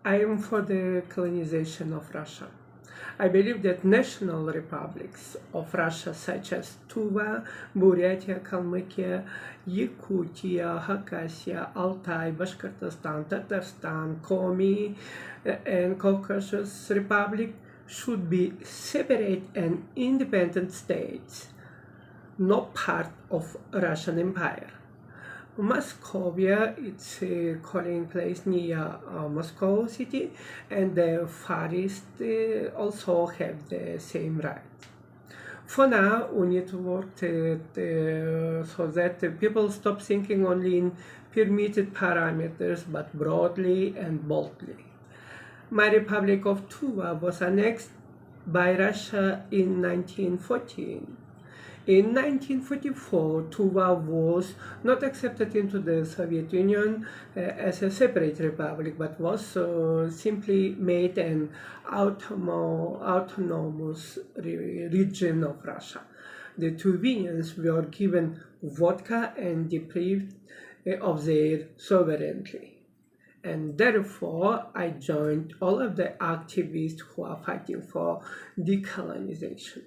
I am for the colonization of Russia. I believe that national republics of Russia such as Tuva, Buryatia, Kalmykia, Yakutia, Khakassia, Altai, Bashkortostan, Tatarstan, Komi, and Caucasus Republic should be separate and independent states, not part of Russian Empire. Muscovy, it's a calling place near Moscow city, and the Far East also have the same right. For now, we need to work so that people stop thinking only in permitted parameters, but broadly and boldly. My Republic of Tuva was annexed by Russia in 1914. In 1944, Tuva was not accepted into the Soviet Union as a separate republic, but was simply made an autonomous region of Russia. The Tuvinians were given vodka and deprived of their sovereignty. And therefore, I joined all of the activists who are fighting for decolonization.